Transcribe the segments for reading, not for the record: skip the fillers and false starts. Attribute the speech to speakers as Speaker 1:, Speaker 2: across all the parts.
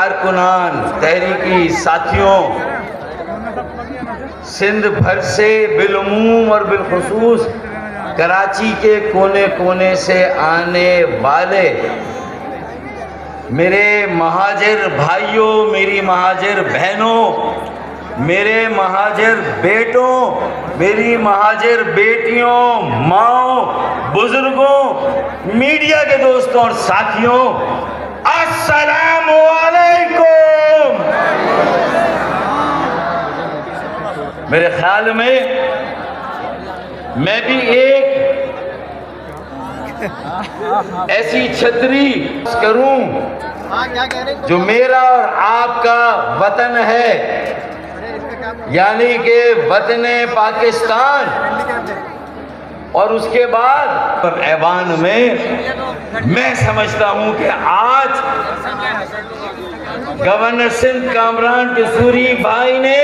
Speaker 1: कारकुनान तहरीकी साथियों, सिंध भर से बिलूम और बिलखुसूस कराची के कोने कोने से आने वाले मेरे महाजिर भाइयों, मेरी महाजिर बहनों, मेरे महाजिर बेटों, मेरी महाजिर बेटियों, माओ, बुजुर्गों, मीडिया के दोस्तों और साथियों, अस्सलामु अलैकुम। मेरे ख्याल में मैं भी एक ऐसी छतरी करूं जो मेरा और आपका वतन है, यानी कि वतन पाकिस्तान। और उसके बाद ऐवान में मैं समझता हूं कि आज गवर्नर सिंध कामरान कसूरी भाई ने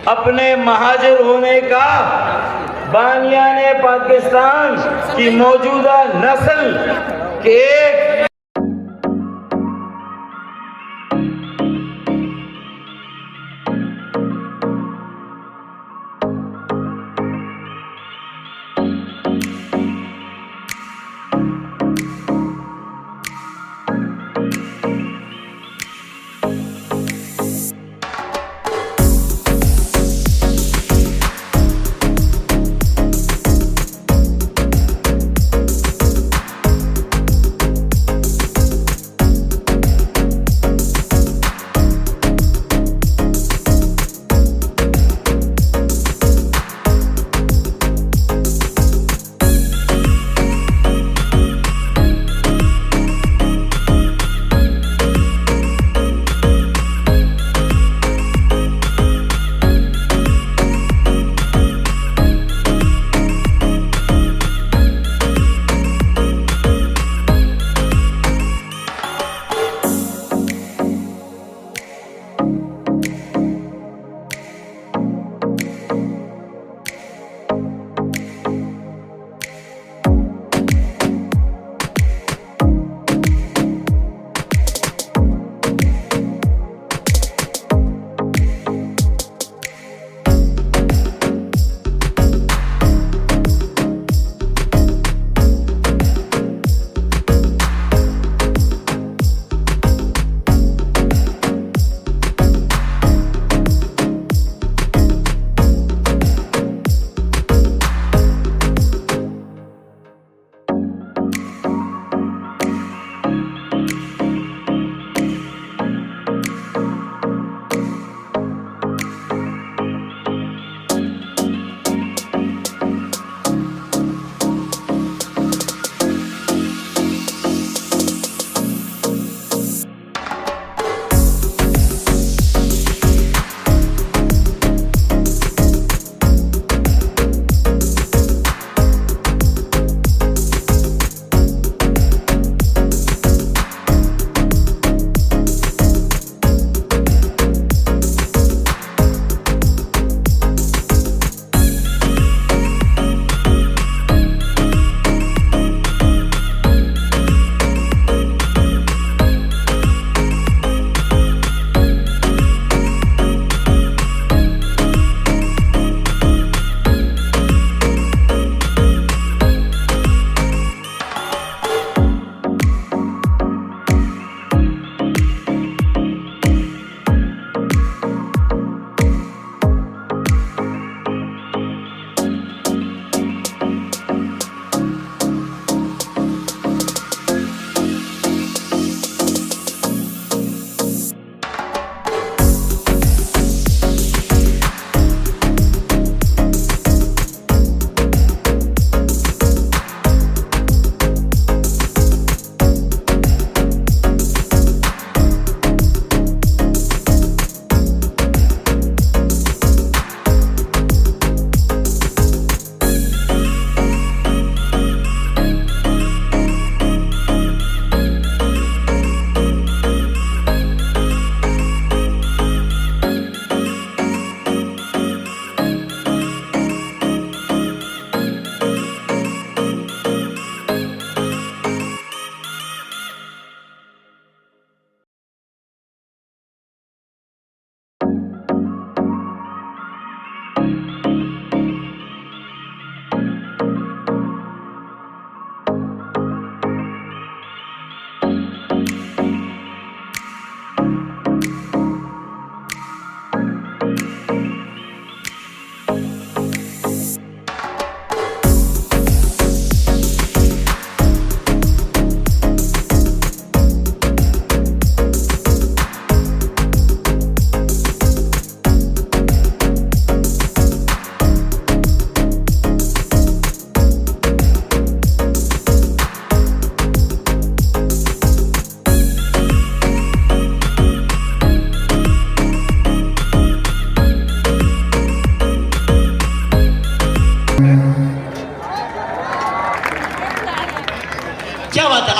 Speaker 1: अपने महाजिर होने का बानियाने पाकिस्तान की मौजूदा नस्ल के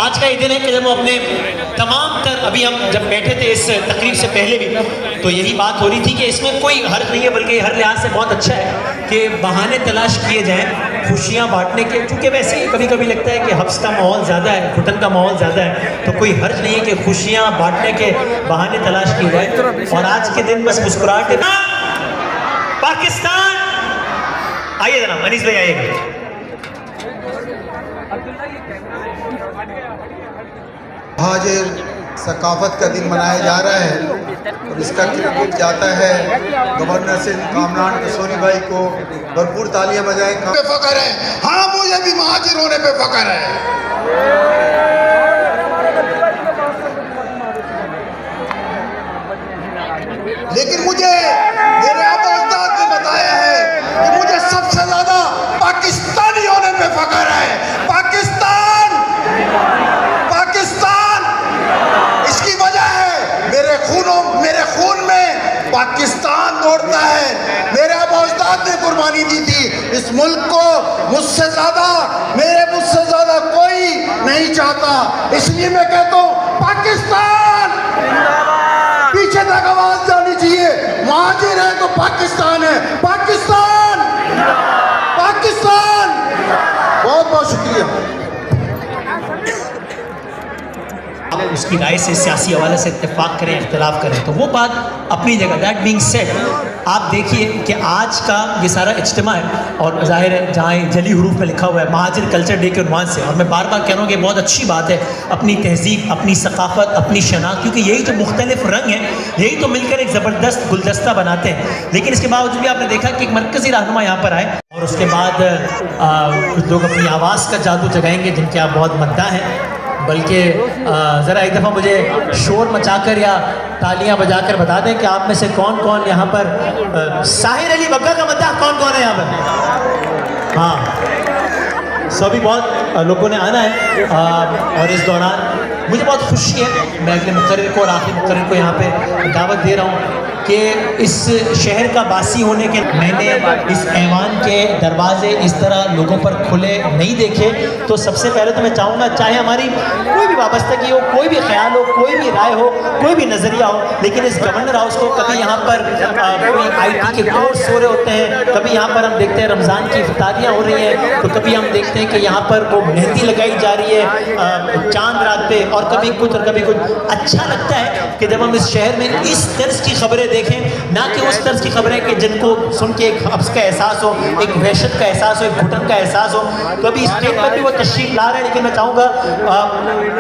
Speaker 2: आज का ये दिन है कि जब हम अपने तमाम तर, अभी हम जब बैठे थे इस तकरीब से पहले भी, तो यही बात हो रही थी कि इसमें कोई हर्ज नहीं है, बल्कि हर लिहाज से बहुत अच्छा है कि बहाने तलाश किए जाएं खुशियाँ बांटने के, क्योंकि वैसे ही कभी कभी लगता है कि हफ्स का माहौल ज़्यादा है, घुटन का माहौल ज़्यादा है, तो कोई हर्ज नहीं है कि खुशियाँ बांटने के बहाने तलाश किए जाए। और आज के दिन बस मुस्कुराहट पाकिस्तान। आइए जनाब अनीस भाई आइए।
Speaker 3: हाजिर सकाफत का दिन मनाया जा रहा है और इसका क्रेडिट जाता है गवर्नर सिंध कामरान कसोरी भाई को। भरपूर तालियां बजाएं।
Speaker 4: पे फख्र है। हाँ, मुझे भी महाजिर होने पे फख्र है। लेकिन मुझे मेरे आबा उस्ताद ने बताया है कि मुझे सबसे ज्यादा पाकिस्तानी होने पे फख्र है। पाकिस्तान, पाकिस्तान, इसकी वजह है मेरे खून में पाकिस्तान दौड़ता है। मेरे आबा उस्ताद ने कुर्बानी दी थी इस मुल्क को, मुझसे ज्यादा कोई नहीं चाहता। इसलिए मैं कहता हूँ पाकिस्तान, पीछे तक आवाज जानी चाहिए। महाजिर है तो पाकिस्तान है, पाकिस्तान, पाकिस्तान। बहुत बहुत शुक्रिया।
Speaker 2: आप उसकी राय से सियासी हवाले से इत्तेफाक करें, इख्तलाफ करें, तो वो बात अपनी जगह। दैट बीइंग सेड, आप देखिए कि आज का ये सारा इज्तिमा है और ज़ाहिर है जहाँ जली हरूफ में लिखा हुआ है महाजिर कल्चर डे के उन्वान से, और मैं बार बार कह रहा हूँ कि बहुत अच्छी बात है अपनी तहजीब, अपनी सकाफ़त, अपनी शनाख्त, क्योंकि यही तो मुख्तलिफ रंग हैं, यही तो मिलकर एक ज़बरदस्त गुलदस्ता बनाते हैं। लेकिन इसके बावजूद भी आपने देखा कि एक मरकज़ी रहनुमा यहाँ पर आए और उसके बाद कुछ लोग अपनी आवाज़ का जादू जगाएंगे जिनके आप बहुत मद्दाह हैं। बल्कि ज़रा एक दफ़ा मुझे शोर मचाकर या तालियां बजाकर बता दें कि आप में से कौन कौन यहाँ पर साहिर अली बग्गा का मद्दाह कौन कौन है यहाँ पर? हाँ, सभी बहुत लोगों ने आना है। और इस दौरान मुझे बहुत खुशी है, मैं अगले मुकर्रर को और आखिरी मुकर्रर को यहाँ पे दावत दे रहा हूँ कि इस शहर का बासी होने के मैंने इस ऐवान के दरवाजे इस तरह लोगों पर खुले नहीं देखे। तो सबसे पहले तो मैं चाहूँगा, चाहे हमारी कोई भी वाबस्तगी हो, कोई भी ख्याल हो, कोई भी राय हो, कोई भी नज़रिया हो, लेकिन इस गवर्नर हाउस को कभी यहाँ पर कोई IT के कोर्स हो रहे होते हैं, कभी यहाँ पर हम देखते हैं रमज़ान की इफ्तारियाँ हो रही हैं, तो कभी हम देखते हैं कि यहाँ पर वो मेहंदी लगाई जा रही है चांद रात पे, और कभी कुछ और कभी कुछ। अच्छा लगता है कि जब हम इस शहर में इस तर्ज की खबरें देखें, ना कि उस तर्ज की खबरें कि जिनको सुन के एक हब्स का एहसास हो, एक वहशत का एहसास हो, एक घुटन का एहसास हो। तो अभी स्टेज पर भी वो तशरीफ ला रहे हैं, लेकिन मैं चाहूँगा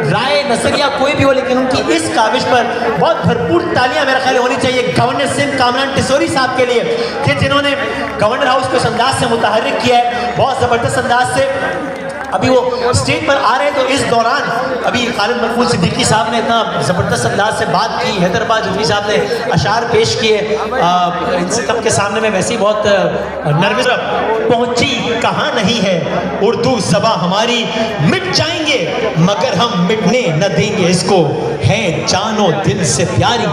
Speaker 2: राय नजरिया कोई भी हो, लेकिन उनकी इस काविश पर बहुत भरपूर तालियां मेरा ख्याल होनी चाहिए गवर्नर सिंध कामरान टिसोरी साहब के लिए, कि जिन्होंने गवर्नर हाउस को इस अंदाज से मुतहर्रिक किया है, बहुत ज़बरदस्त अंदाज से। अभी वो स्टेज पर आ रहे हैं, तो इस दौरान अभी खालिद मकबूल सिद्दीकी साहब ने इतना ज़बरदस्त अंदाज से बात की, हैदराबाद जुफी साहब ने अशार पेश किए, इनसे तब के सामने में वैसे ही बहुत नर्वस। पहुंची कहाँ नहीं है उर्दू ज़बां हमारी, मिट जाएंगे मगर हम मिटने न देंगे इसको, है जानो दिल से प्यारी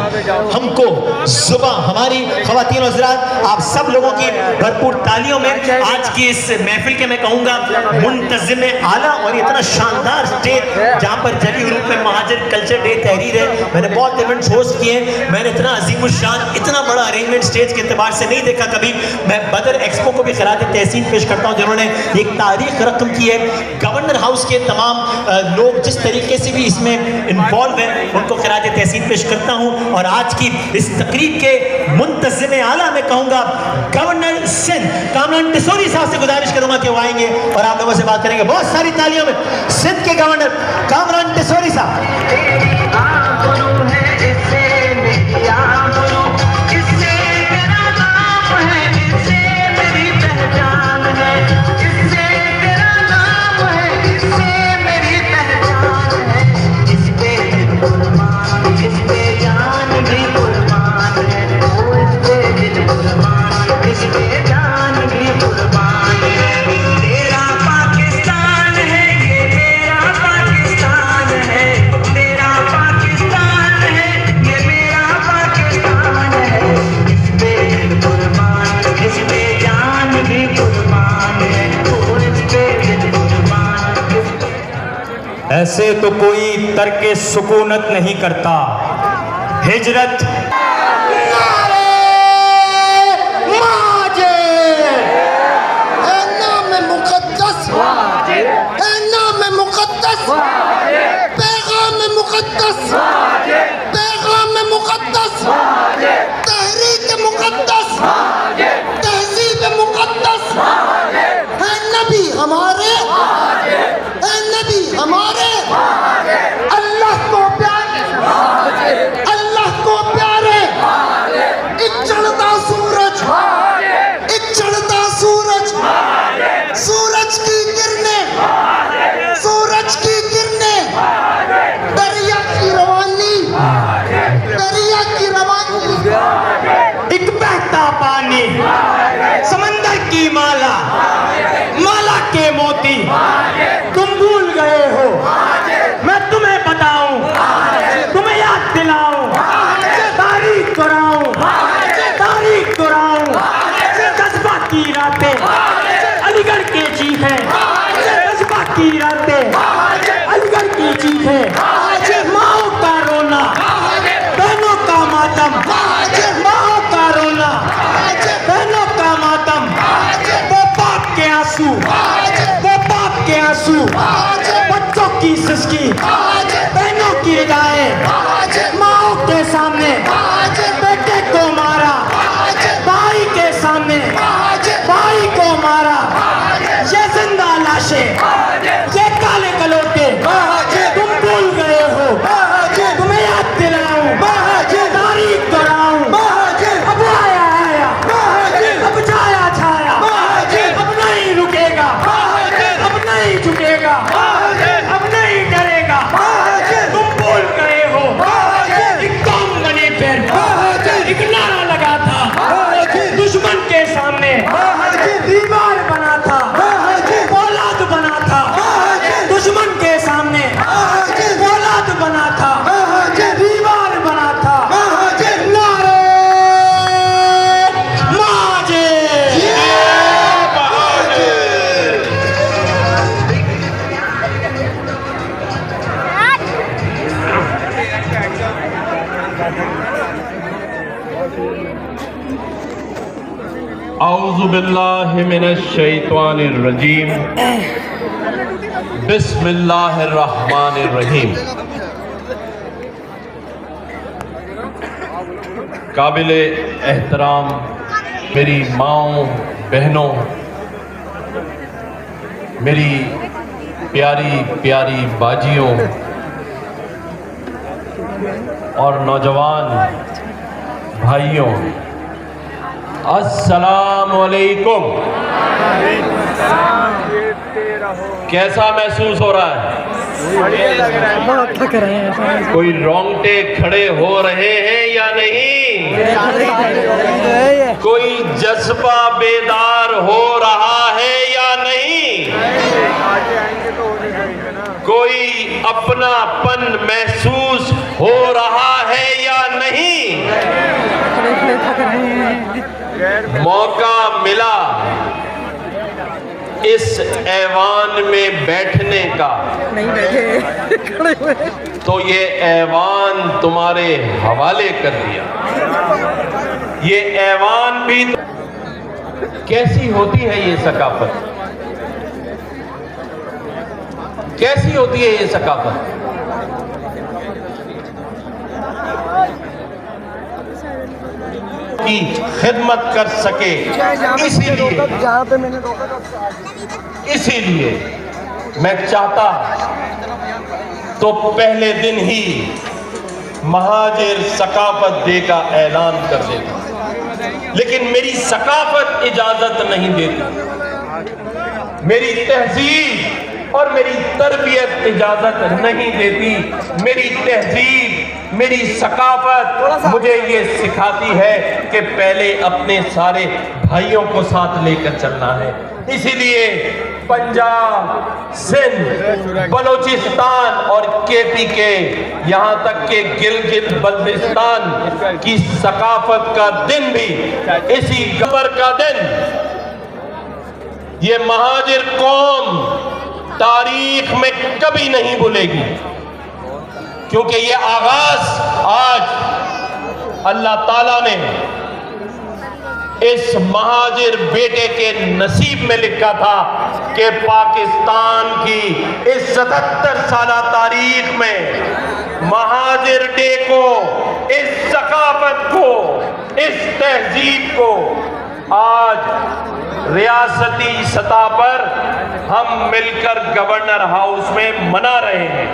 Speaker 2: हमको ज़ुबां हमारी। ख़वातीन और हज़रात, आप सब लोगों की भरपूर तालियों में आज की इस महफिल के मैं कहूँगा मुंतज़िम आला और इतना शानदार स्टेज जहाँ पर जली हरूफ में महाजिर कल्चर डे तहरीर है। मैंने बहुत इवेंट्स होस्ट किए, मैंने इतना अजीमुशान, इतना बड़ा अरेंजमेंट स्टेज के एतबार से नहीं देखा कभी। मैं बदर एक्सपो को भी खिरात तहसीन पेश करता हूँ, जिन्होंने एक तारीख रकम की है। गवर्नर हाउस के तमाम लोग जिस तरीके से भी इसमें इन्वॉल्व हैं, उनको खिरात तहसीन पेश करता हूँ। और आज की इस तकरीब के मुंतज़िम आला में कहूँगा गवर्नर सिंध कामरान टिसोरी साहब से गुजारिश करूँगा कि वो आएंगे और आप लोगों से बात करेंगे। बहुत सारी तालियों में सिंध के गवर्नर कामरान टिसोरी साहब।
Speaker 5: ऐसे तो कोई तर्के सुकूनत नहीं करता। हिजरत एक बहता पानी, समंदर की माला, माला के मोती, तुम भूल गए हो। मैं तुम्हें बताऊं, तुम्हें याद दिलाऊं, तारीख दोहराऊं, तारीख दोहराऊं। जज्बाती रातें, अलीगढ़ के चीखें, जज्बाती रातें, अलीगढ़ की चीखें, माओ का रोना, बहनों का मातम, माओ का रोना, बहनों का मातम, वो बाप के आंसू, वो बाप के आंसू, बच्चों की सिसकी, बहनों की रिदाएं, माओ के सामने बेटे को मारा, भाई के सामने भाई को मारा। ये जिंदा लाशें, ये काले कलोटे, तुम भूल गए हो। तुम्हें याद दिलाऊं, तारीख दोहराऊं। अब आया आया, अब छाया छाया, अब नहीं रुकेगा, अब नहीं झुकेगा, अब नहीं डरेगा। तुम भूल गए हो, एक कौम बनी फिर, एक नारा लगा था, दुश्मन के सामने दीवार बना था, औलाद बना था, दुश्मन के सामने औलाद बना था, दीवार बना था। नारे माजे
Speaker 6: औज़ु बिल्लाहि मिनश शैतानिर रजीम, बिस्मिल्लाहिर रहमानिर रहीम। काबिले एहतराम मेरी माओं बहनों, मेरी प्यारी प्यारी बाजियों और नौजवान भाइयों, अस्सलाम वालेकुम। कैसा महसूस हो रहा है? कोई रोंगटे खड़े हो रहे हैं या नहीं? कोई जज्बा बेदार हो रहा है या नहीं? कोई अपनापन महसूस हो रहा है या नहीं? मौका मिला इस ऐवान में बैठने का, तो ये ऐवान तुम्हारे हवाले कर दिया। ये ऐवान भी कैसी होती है ये सकाफत, कैसी होती है ये सकाफत? की खिदमत कर सके, इसीलिए मैं चाहता तो पहले दिन ही महाजिर सकाफत डे का ऐलान कर देता, लेकिन मेरी सकाफत इजाजत नहीं देती, मेरी तहजीब और मेरी तरबियत इजाजत नहीं देती। मेरी तहजीब, मेरी सकाफत मुझे ये सिखाती है कि पहले अपने सारे भाइयों को साथ लेकर चलना है। इसीलिए पंजाब, सिंध, बलोचिस्तान और KPK, यहाँ तक के गिलगित बल्तिस्तान की सकाफत का दिन भी इसी गबर का दिन, ये महाजिर कौम तारीख में कभी नहीं भूलेगी, क्योंकि ये आगाज आज अल्लाह ताला ने इस महाजिर बेटे के नसीब में लिखा था कि पाकिस्तान की इस 77 साला तारीख में महाजिर डे को, इस सकाफत को, इस तहजीब को आज रियासती सतह पर हम मिलकर गवर्नर हाउस में मना रहे हैं,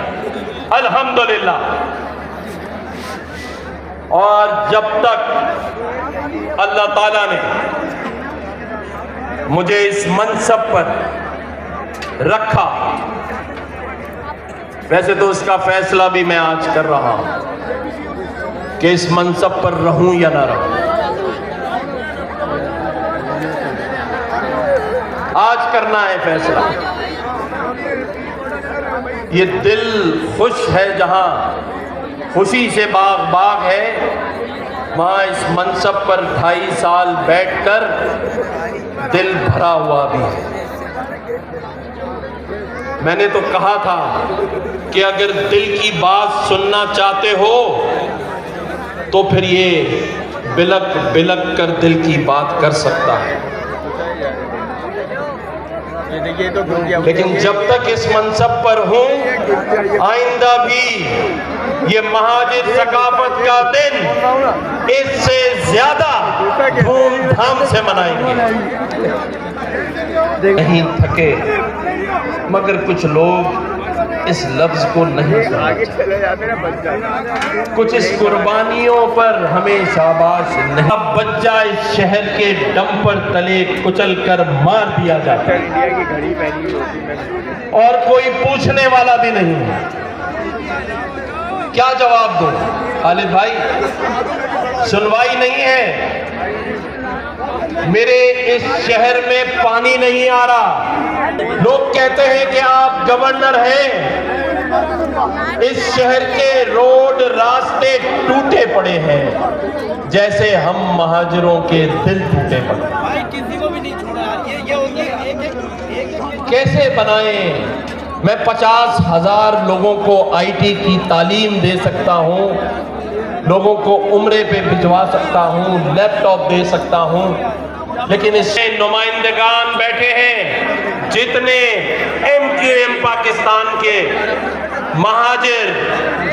Speaker 6: अल्हम्दुलिल्लाह। और जब तक अल्लाह ताला ने मुझे इस मनसब पर रखा, वैसे तो उसका फैसला भी मैं आज कर रहा हूं कि इस मनसब पर रहूं या ना रहूं। आज करना है फैसला। ये दिल खुश है, जहां खुशी से बाग बाग है, वहां इस मनसब पर 2.5 साल बैठकर दिल भरा हुआ भी है। मैंने तो कहा था कि अगर दिल की बात सुनना चाहते हो तो फिर ये बिलक बिलक कर दिल की बात कर सकता है, लेकिन जब तक इस मनसब पर हूं, आइंदा भी ये महाजिर सकाफत का दिन इससे ज्यादा धूमधाम से मनाएंगे। नहीं थके, मगर कुछ लोग इस लफ्ज को नहीं समझते, कुछ इस कुर्बानियों पर हमें शाबाश नहीं। अब बच्चा इस शहर के डंपर तले कुचल कर मार दिया जाता है और कोई पूछने वाला भी नहीं है। क्या जवाब दूं? खालिद भाई, सुनवाई नहीं है। मेरे इस शहर में पानी नहीं आ रहा। लोग कहते हैं कि आप गवर्नर हैं। इस शहर के रोड रास्ते टूटे पड़े हैं, जैसे हम महाजिरों के दिल टूटे पड़े। कैसे बनाएं? मैं 50,000 लोगों को आईटी की तालीम दे सकता हूं, लोगों को उम्रे पे भिजवा सकता हूं, लैपटॉप दे सकता हूं, लेकिन इसमें नुमाइंदगान बैठे हैं, जितने MQM पाकिस्तान के महाजिर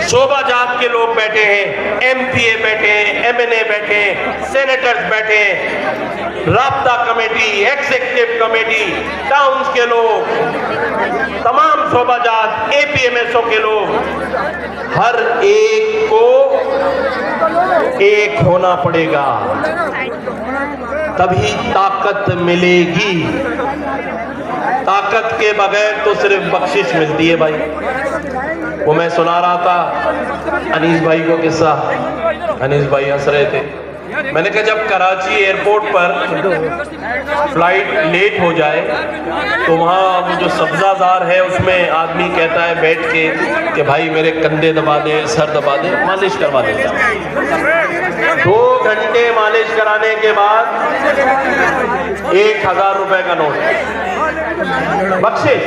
Speaker 6: शोभा जात के लोग बैठे हैं, MPA बैठे हैं, MNA बैठे हैं, सेनेटर्स बैठे हैं, राब्ता कमेटी, एग्जीक्यूटिव कमेटी, टाउन्स के लोग, तमाम शोभा जात, APMSO के लोग, हर एक को एक होना पड़ेगा, तभी ताकत मिलेगी। ताकत के बगैर तो सिर्फ बख्शिश मिलती है भाई। वो मैं सुना रहा था अनीस भाई को किस्सा, अनीस भाई हंस रहे थे। मैंने कहा जब कराची एयरपोर्ट पर फ्लाइट लेट हो जाए तो वहाँ वो जो सब्जाजार है उसमें आदमी कहता है बैठ के कि भाई मेरे कंधे दबा दे, सर दबा दे, मालिश करवा देता। 2 घंटे मालिश कराने के बाद 1000 रुपए का नोट बख्शिश।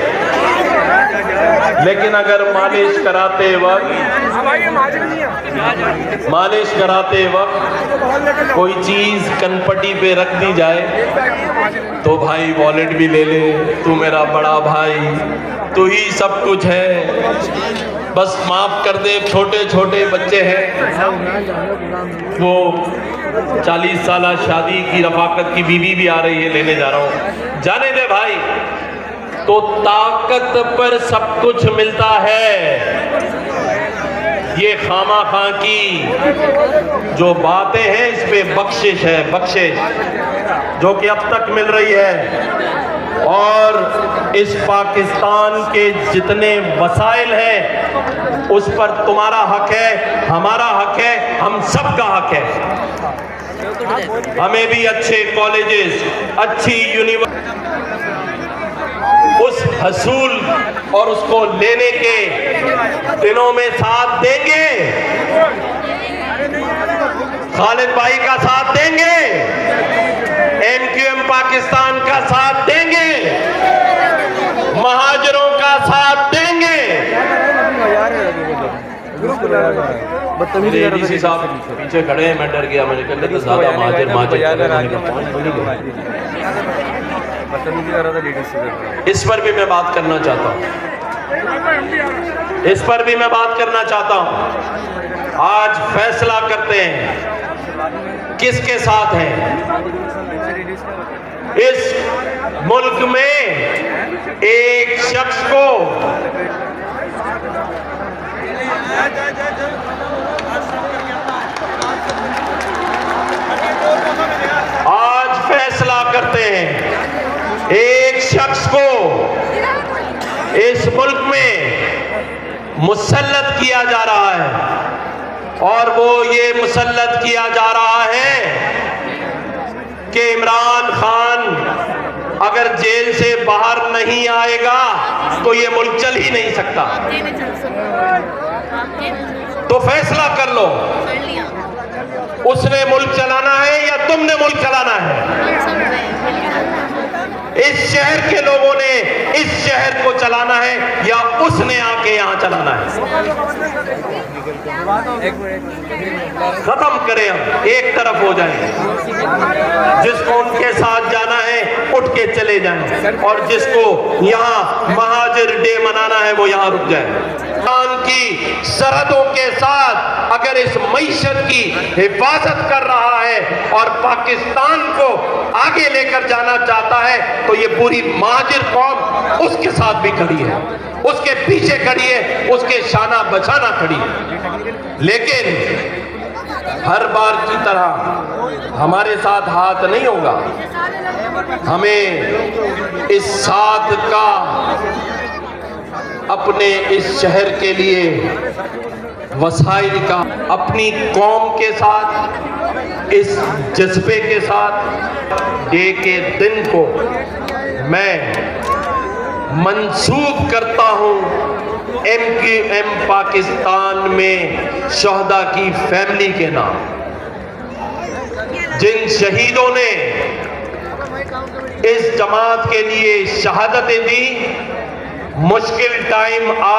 Speaker 6: लेकिन अगर मालिश कराते वक्त कोई चीज कनपट्टी पे रख दी जाए तो भाई वॉलेट भी ले ले, तू मेरा बड़ा भाई, तू ही सब कुछ है, बस माफ कर दे, छोटे छोटे बच्चे हैं। वो 40 साल शादी की रफाकत की बीवी भी आ रही है, लेने जा रहा हूं, जाने दे भाई। तो ताकत पर सब कुछ मिलता है। ये खामा खां की जो बातें हैं इस पे बख्शिश है, बख्शिश जो कि अब तक मिल रही है। और इस पाकिस्तान के जितने वसाइल हैं उस पर तुम्हारा हक है, हमारा हक है, हम सब का हक है। हमें भी अच्छे कॉलेजेस, अच्छी यूनिवर्सिटी, उस हसूल और उसको लेने के दिनों में साथ देंगे, खालिद भाई का साथ देंगे, MQM पाकिस्तान का साथ देंगे, महाजिरों का साथ देंगे। डीसी साहब पीछे खड़े हैं, मैं डर गया, मैंने कहा तो ज्यादा महाजर इस पर भी मैं बात करना चाहता हूं, इस पर भी मैं बात करना चाहता हूं। आज फैसला करते हैं किसके साथ हैं। इस मुल्क में एक शख्स को आज फैसला करते हैं, एक शख्स को इस मुल्क में मुसल्लत किया जा रहा है और वो ये मुसल्लत किया जा रहा है कि इमरान खान अगर जेल से बाहर नहीं आएगा तो ये मुल्क चल ही नहीं सकता। तो फैसला कर लो, उसने मुल्क चलाना है या तुमने मुल्क चलाना है। इस शहर के लोगों ने इस शहर को चलाना है या उसने आके यहां चलाना है। खत्म करें, हम एक तरफ हो जाएं। जिसको उनके साथ जाना है उठ के चले जाएं और जिसको यहां महाजिर डे मनाना है वो यहां रुक जाए। पाकिस्तान की सरहदों के साथ अगर इस मईशत की हिफाजत कर रहा है और पाकिस्तान को आगे लेकर जाना चाहता है तो ये पूरी महाजिर कौम उसके साथ भी खड़ी है, उसके पीछे खड़ी है, उसके शाना बचाना खड़ी है। लेकिन हर बार की तरह हमारे साथ हाथ नहीं होगा। हमें इस साथ का अपने इस शहर के लिए वसाइल का अपनी कौम के साथ इस जज्बे के साथ डे के दिन को मैं मंसूब करता हूं MQM पाकिस्तान में शहदा की फैमिली के नाम। जिन शहीदों ने इस जमात के लिए शहादतें दी, मुश्किल टाइम आ